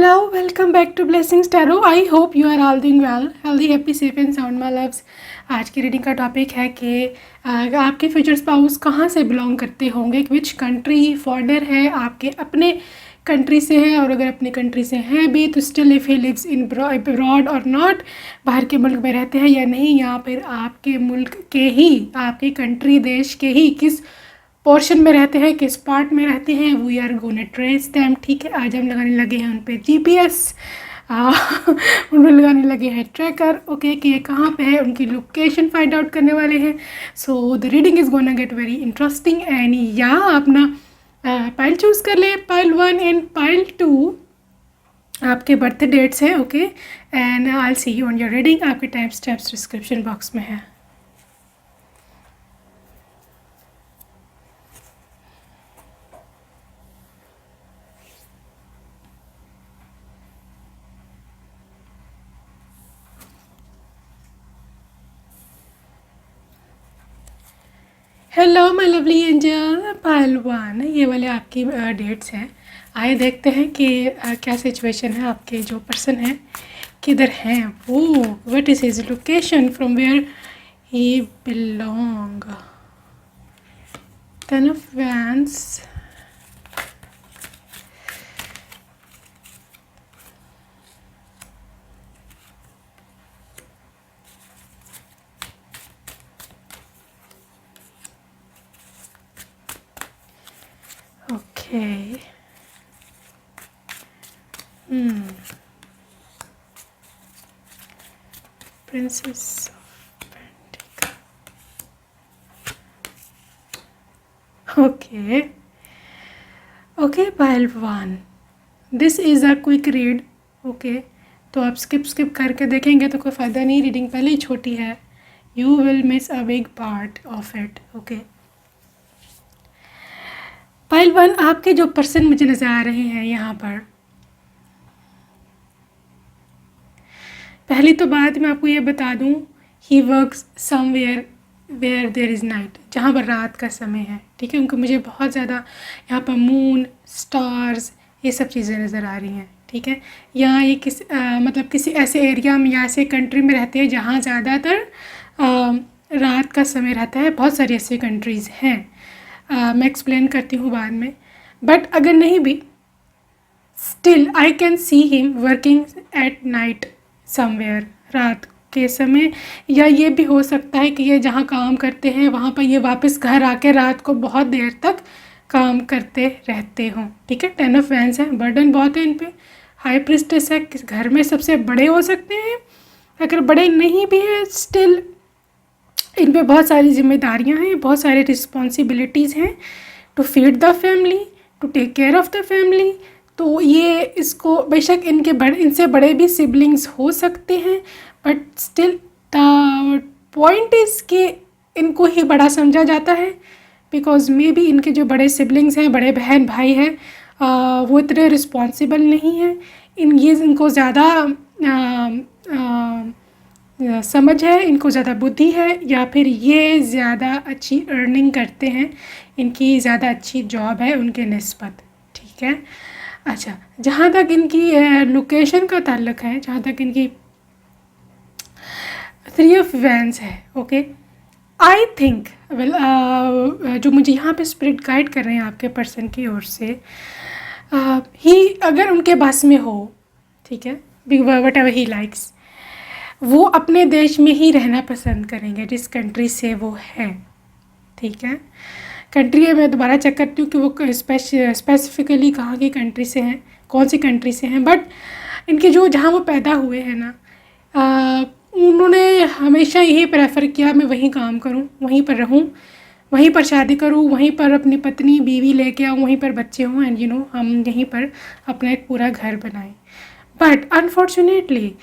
Hello, welcome back to Blessings Tarot. I hope you are all doing well, healthy, happy, safe and sound, my loves. आज की reading का topic है कि आपके future spouse कहाँ से बिलोंग करते होंगे, विच कंट्री, फॉरेनर है, आपके अपने कंट्री से है, और अगर अपने कंट्री से हैं भी तो still if he lives in abroad और नॉट, बाहर के मुल्क में रहते हैं या नहीं, या फिर आपके मुल्क के ही, आपके कंट्री देश के ही किस पोर्शन में रहते हैं, किस पार्ट में रहते हैं, we are gonna trace them. ठीक है, आज हम लगाने लगे हैं उन पे जीपीएस, उन पर लगाने लगे हैं ट्रैकर, ओके, कि ये कहाँ पे है, उनकी लोकेशन फाइंड आउट करने वाले हैं। So the reading is gonna get very interesting and या अपना पाइल चूज़ कर ले, पाइल 1 एंड पाइल 2 आपके बर्थ डेट्स हैं, okay, and I will see you on your reading. आपके टाइम स्टेप्स डिस्क्रिप्शन बॉक्स में है। Hello my lovely angel, pile 1 ये वाले आपकी डेट्स हैं। आइए देखते हैं कि क्या सिचुएशन है, आपके जो पर्सन हैं किधर हैं वो, what is his location, from where he belong. 10 of wands, okay. Princess of Pentacles. Okay, pile 1. This is a quick read. Okay, तो आप स्किप करके देखेंगे तो कोई फ़ायदा नहीं, रीडिंग पहले ही छोटी है। You will miss a big part of it. Okay. Pile 1 आपके जो पर्सन मुझे नज़र आ रहे हैं यहाँ पर, पहली तो बात मैं आपको ये बता दूँ, he works somewhere where there is night, जहाँ पर रात का समय है। ठीक है, उनको मुझे बहुत ज़्यादा यहाँ पर मून, स्टार्स, ये सब चीज़ें नज़र आ रही हैं। ठीक है, यहाँ ये मतलब किसी ऐसे एरिया में या ऐसे कंट्री में रहते हैं जहाँ ज़्यादातर रात का समय रहता है। बहुत सारी ऐसी कंट्रीज़ हैं, मैं एक्सप्लेन करती हूँ बाद में, बट अगर नहीं भी, still I can see him working at night somewhere, रात के समय। या ये भी हो सकता है कि ये जहाँ काम करते हैं वहाँ पर ये वापस घर आके रात को बहुत देर तक काम करते रहते हों। ठीक है, 10 ऑफ वैंड्स है, बर्डन बहुत है इन पे, हाई प्रिस्टेस है, किस घर में सबसे बड़े हो सकते हैं, अगर बड़े नहीं भी हैं स्टिल इन पे बहुत सारी जिम्मेदारियां हैं, बहुत सारे रिस्पॉन्सिबिलिटीज़ हैं, to feed the family, to take care of the family. तो ये इसको बेशक इनसे बड़े भी सिबलिंग्स हो सकते हैं, but still the point is कि इनको ही बड़ा समझा जाता है, बिकॉज मे बी इनके जो बड़े सिबलिंग्स हैं, बड़े बहन भाई हैं, वो इतने रिस्पॉन्सिबल नहीं हैं, इनको ज़्यादा समझ है, इनको ज़्यादा बुद्धि है, या फिर ये ज़्यादा अच्छी अर्निंग करते हैं, इनकी ज़्यादा अच्छी जॉब है उनके निस्बत। ठीक है, अच्छा, जहाँ तक इनकी लोकेशन का ताल्लुक है, जहाँ तक इनकी 3 ऑफ वैंड्स है, ओके, आई थिंक वेल, जो मुझे यहाँ पे स्पिरिट गाइड कर रहे हैं आपके पर्सन की ओर से, ही अगर उनके बस में हो, ठीक है, वट एवर ही लाइक्स, वो अपने देश में ही रहना पसंद करेंगे जिस कंट्री से वो है। ठीक है, कंट्री मैं दोबारा चेक करती हूँ कि वो स्पेसिफिकली कहाँ की कंट्री से हैं, कौन सी कंट्री से हैं, बट इनके जो जहाँ वो पैदा हुए हैं ना, उन्होंने हमेशा यही प्रेफर किया मैं वहीं काम करूँ, वहीं पर रहूँ, वहीं पर शादी करूँ, वहीं पर अपनी पत्नी बीवी लेके आऊँ, वहीं पर बच्चे हों, एंड हम यहीं पर अपना एक पूरा घर बनाएं। But unfortunately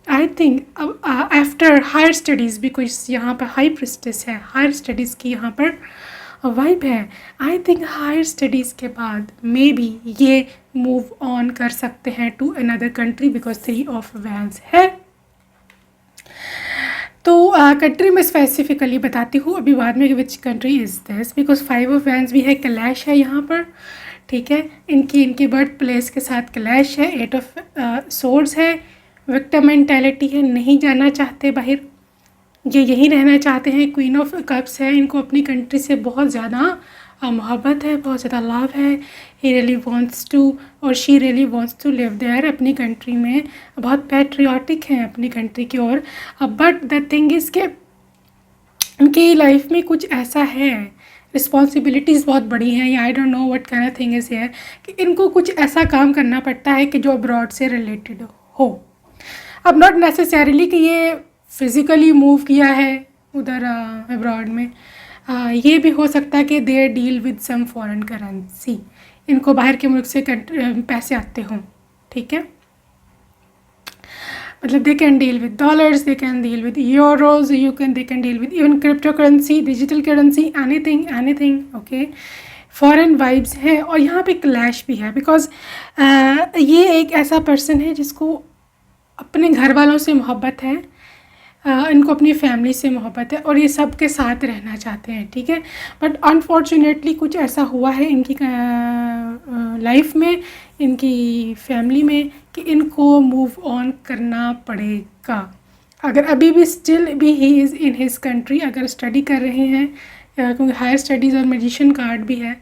I think after higher studies, because यहाँ पर हाई प्रिस्टेस है, हायर स्टडीज़ की यहाँ पर वाइब है, आई थिंक हायर स्टडीज़ के बाद मे बी ये मूव ऑन कर सकते हैं to another country, because 3 of wands है। तो कंट्री में स्पेसिफिकली बताती हूँ अभी बाद में, विच country is this, because 5 of wands भी है, क्लैश है यहाँ पर, ठीक है। इनकी बर्थ प्लेस के साथ क्लैश है, 8 ऑफ सोर्ड्स है, विक्टिम मेंटालिटी है, नहीं जाना चाहते बाहर, ये यहीं रहना चाहते हैं। क्वीन ऑफ कप्स है, इनको अपनी कंट्री से बहुत ज़्यादा मोहब्बत है, बहुत ज़्यादा लव है। ही रियली वांट्स टू और she really wants to live there, अपनी कंट्री में बहुत पैट्रियाटिक हैं अपनी कंट्री की ओर। बट द थिंग इज़ के उनकी लाइफ में कुछ ऐसा है, रिस्पॉन्सिबिलिटीज़ बहुत बड़ी हैं, या आई don't know what kind of thing is है कि इनको कुछ ऐसा काम करना पड़ता है कि जो अब्रॉड से रिलेटेड हो। अब नॉट नेसेसरीली कि ये फिज़िकली मूव किया है उधर अब्रॉड में, ये भी हो सकता है कि they deal with some foreign currency, इनको बाहर के मुल्क से पैसे आते हों, ठीक है। मतलब they can deal with dollars, they can deal with euros, they can deal with even crypto currency, digital currency, anything, okay. Foreign vibes है और यहाँ पे क्लैश भी है बिकॉज ये एक ऐसा पर्सन है जिसको अपने घर वालों से मोहब्बत है, इनको अपनी फैमिली से मोहब्बत है और ये सब के साथ रहना चाहते हैं, ठीक है। बट अनफॉर्चुनेटली कुछ ऐसा हुआ है इनकी लाइफ में, इनकी फैमिली में, कि इनको मूव ऑन करना पड़ेगा। अगर अभी भी स्टिल भी he is in his country, अगर स्टडी कर रहे हैं, क्योंकि हायर स्टडीज़ और मैजिशियन कार्ड भी है,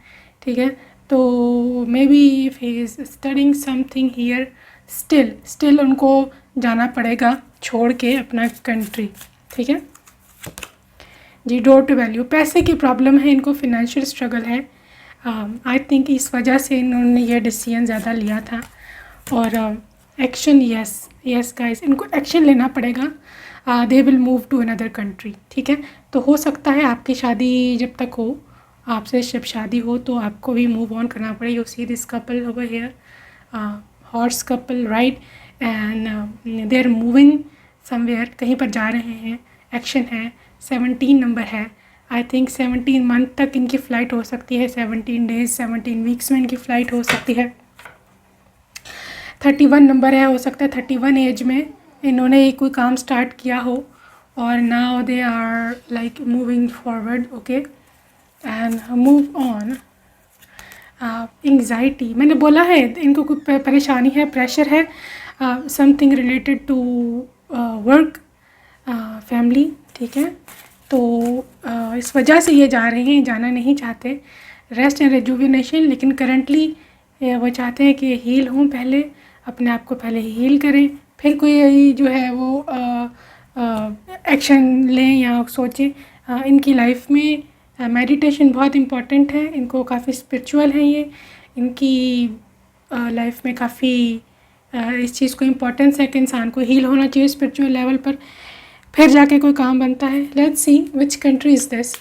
ठीक है, तो may be if he is studying something here, still उनको जाना पड़ेगा छोड़ के अपना कंट्री, ठीक है जी। डोर टू वैल्यू, पैसे की प्रॉब्लम है इनको, फिनेंशियल स्ट्रगल है, आई थिंक इस वजह से इन्होंने ये डिसीजन ज़्यादा लिया था। और एक्शन, यस गाइस, इनको एक्शन लेना पड़ेगा, they will move to another country, ठीक है। तो हो सकता है आपकी शादी जब तक हो, आपसे जब शादी हो तो आपको भी मूव ऑन करना पड़े। You see this couple over here, horse couple, right, and they are moving somewhere, कहीं पर जा रहे हैं, एक्शन है, 17 नंबर है, आई थिंक 17 मंथ तक इनकी फ़्लाइट हो सकती है, 17 डेज़ 17 वीक्स में इनकी फ़्लाइट हो सकती है। 31 नंबर है, हो सकता है 31 एज में इन्होंने कोई काम स्टार्ट किया हो और now they are like moving forward, okay, and move on. Anxiety, मैंने बोला है इनको कोई परेशानी है, प्रेशर है, something related to work, family, ठीक है। तो इस वजह से ये जा रहे हैं, जाना नहीं चाहते, रेस्ट एंड रिजुविनेशन, लेकिन करंटली वो चाहते हैं कि हील हों, पहले अपने आप को पहले हील करें, फिर कोई जो है वो एक्शन लें या सोचें। इनकी लाइफ में मेडिटेशन बहुत इम्पॉर्टेंट है, इनको काफ़ी स्पिरिचुअल हैं ये, इनकी लाइफ में काफ़ी इस चीज़ को इम्पोर्टेंस है कि इंसान को हील होना चाहिए स्पिरिचुअल लेवल पर, फिर जाके कोई काम बनता है। Let's see which country is this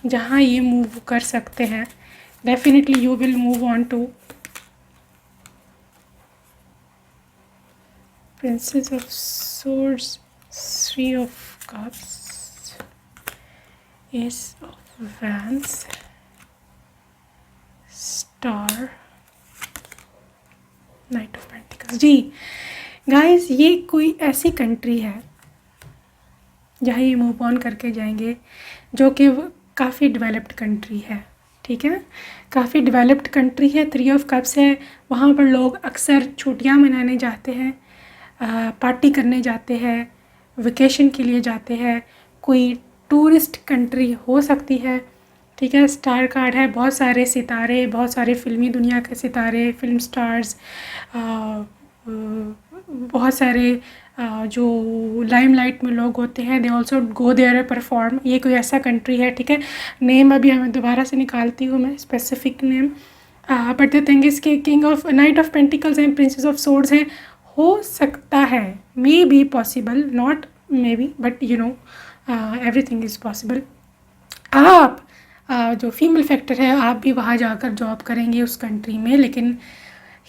जहाँ ये मूव कर सकते हैं। Definitely you will move on to princess of swords, 3 of cups, ace of wands, star, knight of pentacles. जी गाइस, ये कोई ऐसी कंट्री है जहाँ ये मूव ऑन करके जाएंगे जो कि काफ़ी डेवलप्ड कंट्री है, ठीक है, काफ़ी डेवलप्ड कंट्री है। 3 ऑफ कप्स है, वहाँ पर लोग अक्सर छुट्टियाँ मनाने जाते हैं, पार्टी करने जाते हैं, वेकेशन के लिए जाते हैं, कोई टूरिस्ट कंट्री हो सकती है, ठीक है। स्टार कार्ड है, बहुत सारे सितारे, बहुत सारे फिल्मी दुनिया के सितारे, फिल्म स्टार्स, बहुत सारे जो लाइमलाइट में लोग होते हैं, they also go there perform. ये कोई ऐसा कंट्री है, ठीक है। नेम अभी हमें दोबारा से निकालती हूँ मैं, specific name, but the thing is के king of knight of pentacles and princess of swords हैं। हो सकता है, maybe possible, not maybe, but you know everything is possible. आप जो फीमेल फैक्टर है, आप भी वहाँ जाकर जॉब करेंगे उस कंट्री में, लेकिन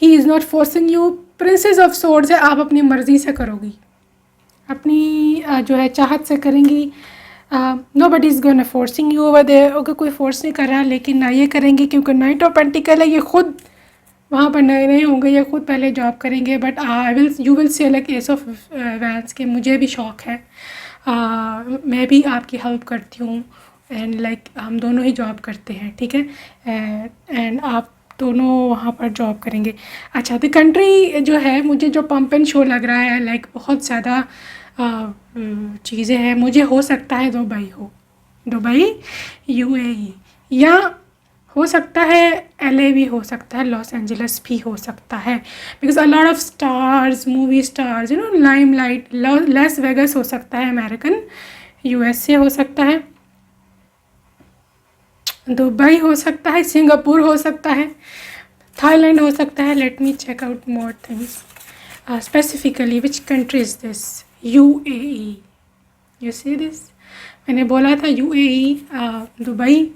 he is not forcing you. Princess of swords है, आप अपनी मर्ज़ी से करोगी, अपनी जो है चाहत से करेंगी। Nobody is gonna forcing you over there, अगर कोई फोर्स नहीं कर रहा, लेकिन ना ये करेंगे क्योंकि नाइट ऑफ पेंटिकल है, ये खुद वहाँ पर नए नए होंगे, ये खुद पहले जॉब करेंगे। But you will say like S of vents के मुझे भी शौक़ है, मैं भी आपकी हेल्प करती हूँ, एंड लाइक हम दोनों ही जॉब करते हैं, ठीक है। एंड आप दोनों वहाँ पर जॉब करेंगे। अच्छा, द कंट्री जो है, मुझे जो पंप एंड शो लग रहा है, लाइक बहुत ज़्यादा चीज़ें हैं। मुझे हो सकता है दुबई, यूएई, या हो सकता है एलए भी हो सकता है, लॉस एंजल्स भी हो सकता है, because a lot of stars, movie stars, limelight. Las Vegas हो सकता है अमेरिकन, यूएसए हो सकता है, दुबई हो सकता है, सिंगापुर हो सकता है, थाईलैंड हो सकता है। Let me check out more things specifically which country is this, UAE. You see this, मैंने बोला था यूएई, दुबई,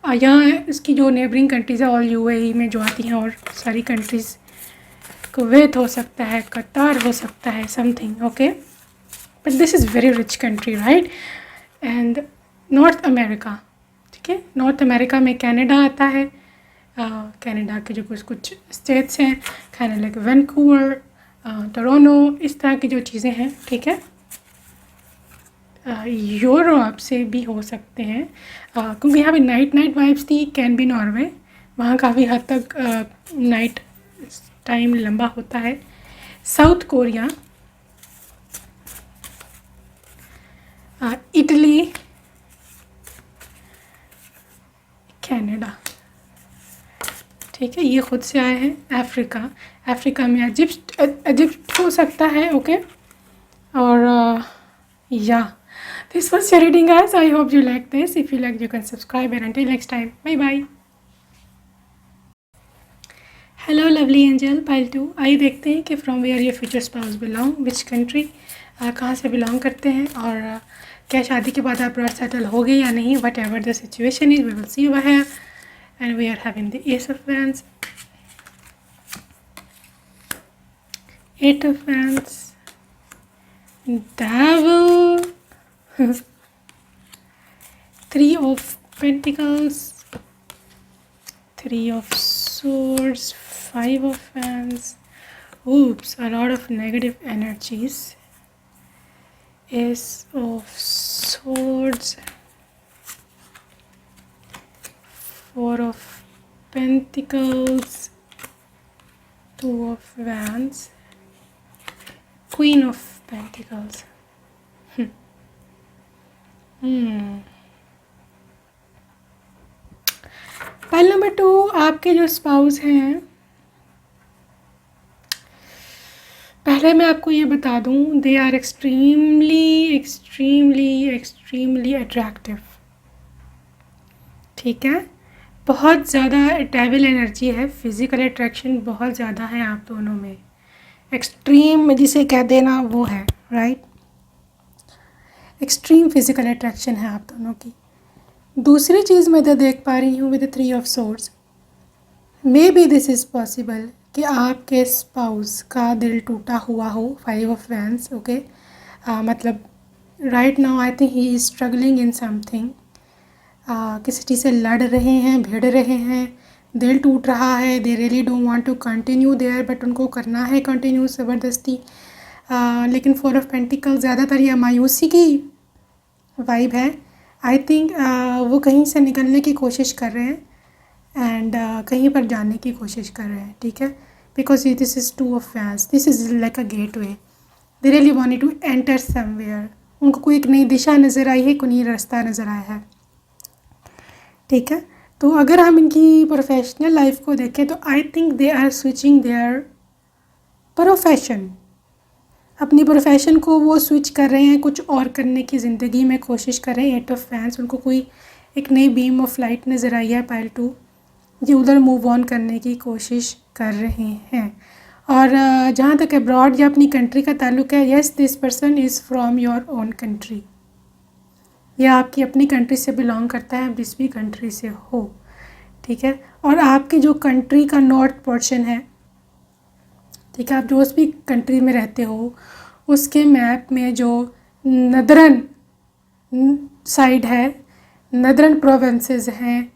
यहाँ इसकी जो नेबरिंग कंट्रीज़ है ऑल यूएई में जो आती हैं, और सारी कंट्रीज़, कुवैत हो सकता है, कतार हो सकता है, something, okay. But this is very rich country, right. And north America, ठीक है, नॉर्थ अमेरिका में कनाडा आता है। कनाडा के जो कुछ स्टेट्स हैं, खाना लाइक वैंकूवर, टोरंटो, इस तरह की जो चीज़ें हैं, ठीक है। यूरोप से भी हो सकते हैं, क्योंकि यहाँ पे नाइट वाइब्स थी। कैन बी नॉर्वे, वहाँ काफ़ी हद तक नाइट टाइम लंबा होता है। साउथ कोरिया, इटली, कनाडा, ठीक है, ये खुद से आए हैं। अफ्रीका में इजिप्ट हो सकता है, ओके। और या this was your reading, guys. I hope you like this. If you like, you can subscribe, and until next time, bye bye. Hello lovely angel, pile 2। आइए देखते हैं कि from where your future spouse belong, which country, कहाँ से belong करते हैं, और क्या शादी के बाद आप ब्रॉड सेटल हो गए या नहीं। Whatever the situation is, we will see over here. And we are having the ace of wands, 8 of wands, devil, 3 of pentacles, 3 of swords, 5 of wands. Oops, a lot of negative energies. Ace of swords, 4 of pentacles, 2 of wands, Queen of pentacles. Pile number 2, आपके जो spouse हैं, पहले मैं आपको ये बता दूं, they are extremely attractive, ठीक है। बहुत ज़्यादा डेविल एनर्जी है, फिज़िकल अट्रैक्शन बहुत ज़्यादा है आप दोनों में। एक्सट्रीम जिसे कह देना वो है, राइट। एक्सट्रीम फिज़िकल अट्रैक्शन है आप दोनों की। दूसरी चीज़ मैं तो देख पा रही हूँ with 3 of swords, may be this is possible कि आपके स्पाउस का दिल टूटा हुआ हो। 5 of wands, ओके। मतलब right now I think he is struggling in something, किसी चीज़ से लड़ रहे हैं, भिड़ रहे हैं, दिल टूट रहा है। They really don't want to continue there, but उनको करना है कंटिन्यू ज़बरदस्ती। लेकिन 4 of pentacles ज़्यादातर ये मायूसी की वाइब है। आई थिंक वो कहीं से निकलने की कोशिश कर रहे हैं, एंड कहीं पर जाने की कोशिश कर रहे हैं, ठीक है। Because this is 2 of wands, this is like a gateway. They really wanted to enter somewhere, उनको कोई एक नई दिशा नज़र आई है, कोई नई रास्ता नज़र आया है, ठीक है। तो अगर हम इनकी प्रोफेशनल लाइफ को देखें तो I think they are switching their profession, अपनी प्रोफेशन को वो स्विच कर रहे हैं, कुछ और करने की ज़िंदगी में कोशिश कर रहे हैं। 8 of wands, उनको कोई एक नई बीम ऑफ लाइट नज़र आई है पाइल 2, ये उधर मूव ऑन करने की कोशिश कर रहे हैं। और जहाँ तक अब्रॉड या अपनी कंट्री का ताल्लुक़ है, yes this person is from your own country, या आपकी अपनी कंट्री से बिलोंग करता है, जिस भी कंट्री से हो, ठीक है। और आपकी जो कंट्री का नॉर्थ पोर्शन है, ठीक है, आप जो उस भी कंट्री में रहते हो उसके मैप में जो नदरन साइड है, नदरन प्रोविंसेस हैं,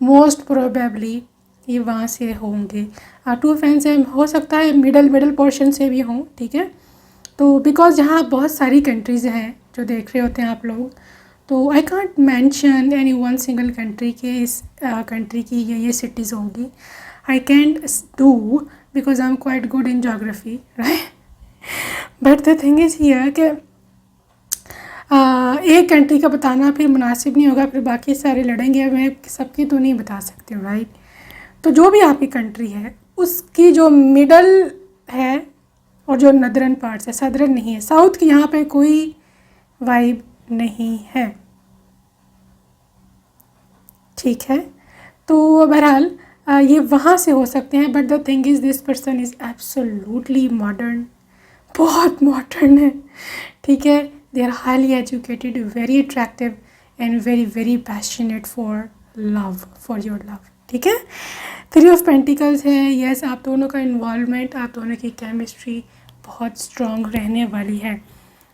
मोस्ट प्रोबेबली ये वहाँ से होंगे। 2 of wands है, हो सकता है मिडल पोर्शन से भी हों, ठीक है। तो बिकॉज जहाँ बहुत सारी कंट्रीज़ हैं जो देख रहे होते हैं आप लोग, तो I can't mention any one single country के इस कंट्री की ये सिटीज़ होंगी। I can't do because I'm quite good in geography, right? But the thing is here कि एक कंट्री का बताना फिर मुनासिब नहीं होगा, फिर बाकी सारे लड़ेंगे, मैं सबकी तो नहीं बता सकती हूँ, राइट? तो जो भी आपकी कंट्री है उसकी जो मिडल है और जो नदरन पार्ट्स है, सदरन नहीं है, साउथ की यहाँ पे कोई वाइब नहीं है, ठीक है? तो बहरहाल ये वहाँ से हो सकते हैं, but the thing is this person is absolutely modern, बहुत मॉडर्न है, ठीक है? They are highly educated, very attractive and very very passionate for love, for your love, ठीक है? 3 ऑफ पेंटिकल्स है, यस, आप दोनों का इन्वॉल्वमेंट, आप दोनों की केमिस्ट्री बहुत स्ट्रॉन्ग रहने वाली है।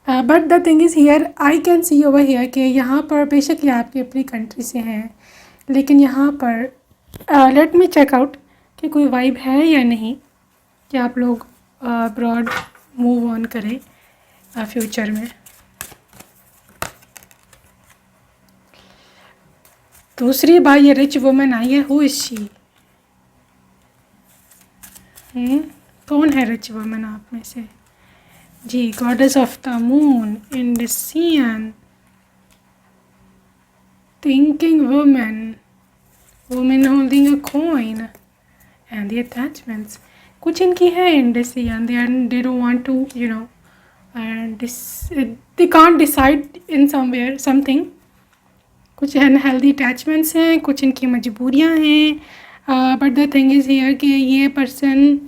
But the thing is here I can see over here कि यहाँ पर बेशक ये आपकी अपनी कंट्री से हैं, लेकिन यहाँ पर लेट मी चेक आउट कि कोई वाइब है या नहीं कि आप लोग अब्रॉड मूव ऑन करें फ्यूचर में। दूसरी बार ये रिच वुमेन आई है, हु इज़ शी? कौन है रिच वुमेन आप में से? जी, goddess of the moon, indecision, thinking women, women holding a coin and the attachments. कुछ इनकी है indecision, they don't want to you know they can't decide in somewhere something. कुछ अनहेल्दी अटैचमेंट्स हैं, कुछ इनकी मजबूरियां हैं, but the thing is here कि ये पर्सन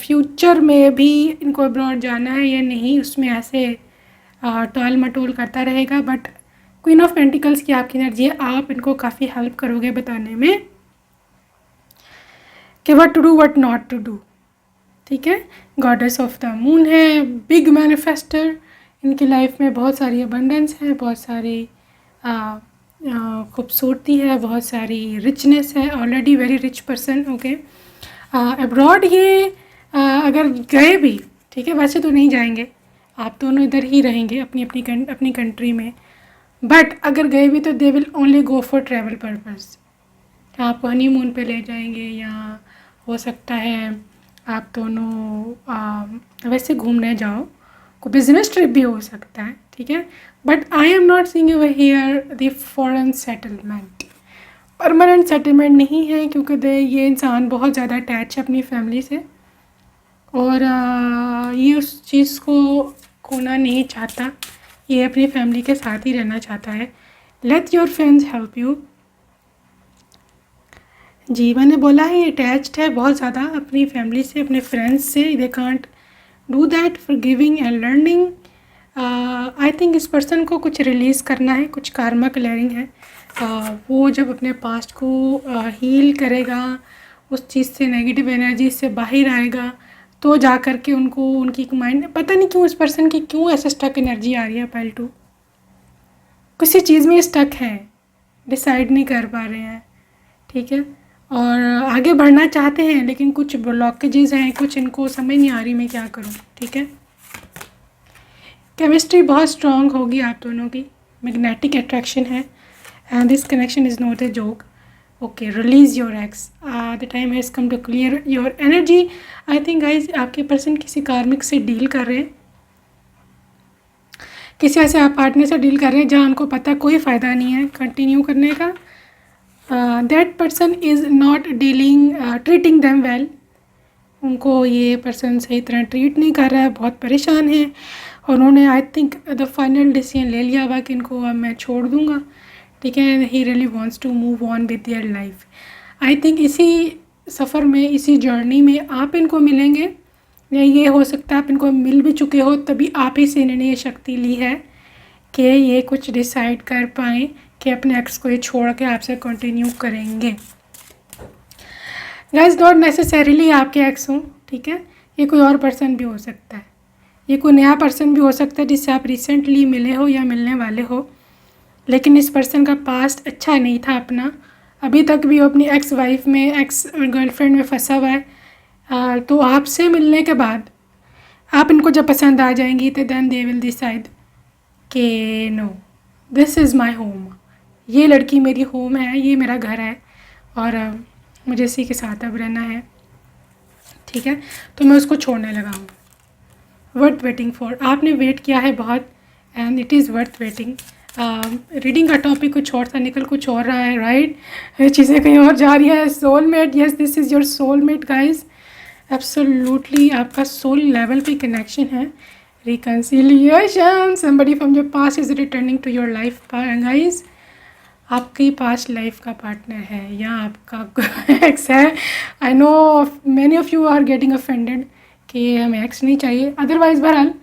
फ्यूचर में भी इनको अब्रॉड जाना है या नहीं, उसमें ऐसे टाल मटोल करता रहेगा। बट क्वीन ऑफ पेंटिकल्स की आपकी एनर्जी है, आप इनको काफ़ी हेल्प करोगे बताने में कि what to do what not to do, ठीक है? गॉडेस ऑफ द मून है, बिग मैनिफेस्टर, इनकी लाइफ में बहुत सारी अबंडेंस है, बहुत सारी खूबसूरती है, बहुत सारी रिचनेस है, already very rich person, okay? Abroad ये अगर गए भी, ठीक है, वैसे तो नहीं जाएंगे, आप दोनों इधर ही रहेंगे अपनी कंट्री में, बट अगर गए भी तो they will only go for travel purpose. आपको हनीमून पे ले जाएंगे, या हो सकता है आप दोनों वैसे घूमने जाओ, को बिजनेस ट्रिप भी हो सकता है, ठीक है? But I am not seeing over here the foreign settlement, permanent settlement नहीं है, क्योंकि ये इंसान बहुत ज़्यादा अटैच है अपनी फैमिली से, और ये उस चीज़ को खोना नहीं चाहता, ये अपनी फैमिली के साथ ही रहना चाहता है। Let your friends help you. जी, मैंने बोला है ये अटैच्ड है बहुत ज़्यादा अपनी फैमिली से, अपने फ्रेंड्स से, they can't do that for giving and learning. I think इस पर्सन को कुछ रिलीज़ करना है, कुछ कार्मा क्लियरिंग है। वो जब अपने पास्ट को हील करेगा, उस चीज़ से, नेगेटिव एनर्जी से बाहर आएगा, तो जा कर के उनको उनकी माइंड, पता नहीं क्यों इस पर्सन की क्यों ऐसे स्टक एनर्जी आ रही है, पाइल 2 किसी चीज़ में स्टक हैं, डिसाइड नहीं कर पा रहे हैं, ठीक है? और आगे बढ़ना चाहते हैं, लेकिन कुछ ब्लॉकेजेस हैं, कुछ इनको समझ नहीं आ रही मैं क्या करूं, ठीक है? केमिस्ट्री बहुत स्ट्रॉन्ग होगी आप दोनों की, मैग्नेटिक अट्रैक्शन है, and this connection is not a joke. Okay, release your ex, the time has come to clear your energy. I think guys आपके पर्सन किसी कार्मिक से डील कर रहे हैं, किसी ऐसे आप पार्टनर से डील कर रहे हैं जहाँ उनको पता कोई फ़ायदा नहीं है कंटिन्यू करने का। That person is not treating them well, उनको ये पर्सन सही तरह ट्रीट नहीं कर रहा है, बहुत परेशान है, और उन्होंने I think the final decision ले लिया हुआ कि इनको अब मैं छोड़ दूँगा, ठीक है? He really wants to move on with their life. I think इसी सफ़र में, इसी जर्नी में आप इनको मिलेंगे, या ये हो सकता है आप इनको मिल भी चुके हो, तभी आप ही से इन्होंने ये शक्ति ली है कि ये कुछ डिसाइड कर पाएँ कि अपने एक्स को ये छोड़ के आपसे कंटिन्यू करेंगे। गाइस, नॉट नेसेसरीली आपके एक्स हों, ठीक है? ये कोई और पर्सन भी हो सकता है, ये कोई नया पर्सन भी हो सकता है जिससे आप रिसेंटली मिले हो या मिलने वाले हो, लेकिन इस पर्सन का पास्ट अच्छा नहीं था अपना, अभी तक भी वो अपनी एक्स वाइफ में, एक्स गर्लफ्रेंड में फंसा हुआ है। तो आपसे मिलने के बाद आप इनको जब पसंद आ जाएंगी, तो देन दे विल डिसाइड कि no, this is my home, ये लड़की मेरी होम है, ये मेरा घर है, और मुझे इसी के साथ अब रहना है, ठीक है। तो मैं उसको छोड़ने लगा हूँ। वर्थ वेटिंग फॉर, आपने वेट किया है बहुत and it is worth waiting. Reading का टॉपिक कुछ और था, निकल कुछ और रहा है, राइट। चीज़ें कहीं और जा रही है। Soulmate, yes this is your soulmate guys, absolutely आपका सोल लेवल पे कनेक्शन है। Reconciliation, somebody from your past is returning to your life guys. आपकी पास्ट लाइफ का पार्टनर है या आपका एक्स है। I know many of you are getting offended कि हमें एक्स नहीं चाहिए। अदरवाइज़ बहरहाल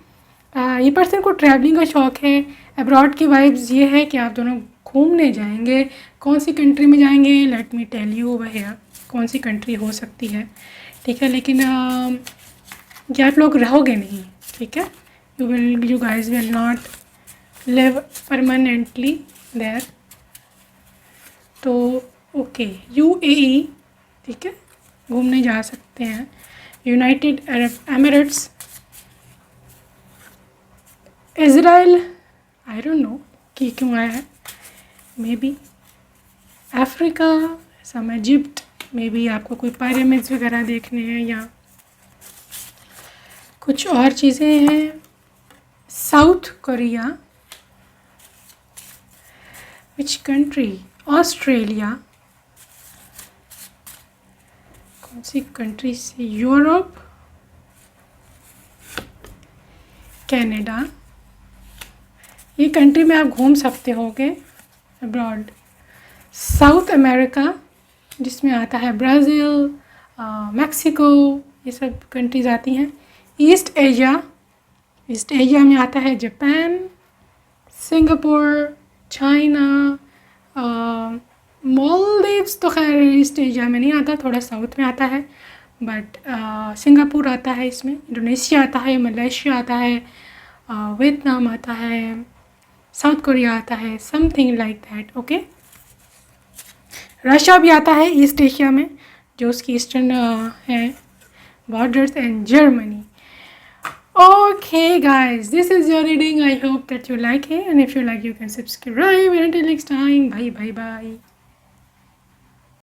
ये पर्सन को ट्रैवलिंग का शौक़ है। अब्रॉड की वाइब्स ये है कि आप दोनों घूमने जाएंगे। कौन सी कंट्री में जाएंगे, let me tell you over here कौन सी कंट्री हो सकती है, ठीक है। लेकिन ये आप लोग रहोगे नहीं, ठीक है। You guys will not live permanently there. तो ओके, UAE, ठीक है, घूमने जा सकते हैं। United Arab Emirates, Israel, I don't know कि क्यों आया है, maybe Africa, some Egypt, maybe आपको कोई पिरामिड्स वगैरह देखने हैं या कुछ और चीज़ें हैं। South Korea, which country, Australia, कौन सी कंट्री से, यूरोप, कनाडा, ये कंट्री में आप घूम सकते होगे अब्रॉड। साउथ अमेरिका, जिसमें आता है ब्राज़ील, मैक्सिको, ये सब कंट्रीज़ आती हैं। ईस्ट एशिया, ईस्ट एशिया में आता है जापान, सिंगापुर, चाइना, मालदीव्स तो खैर ईस्ट एशिया में नहीं आता, थोड़ा साउथ में आता है, बट सिंगापुर आता है इसमें, इंडोनेशिया आता है, मलेशिया आता है, वियतनाम आता है, साउथ कोरिया आता है, something like that, okay. Russia भी आता है ईस्ट एशिया में, जो उसकी ईस्टर्न है borders, and Germany. Okay guys, this is your reading. I hope that you like it, and if you like, you can subscribe. And until next time, bye bye bye.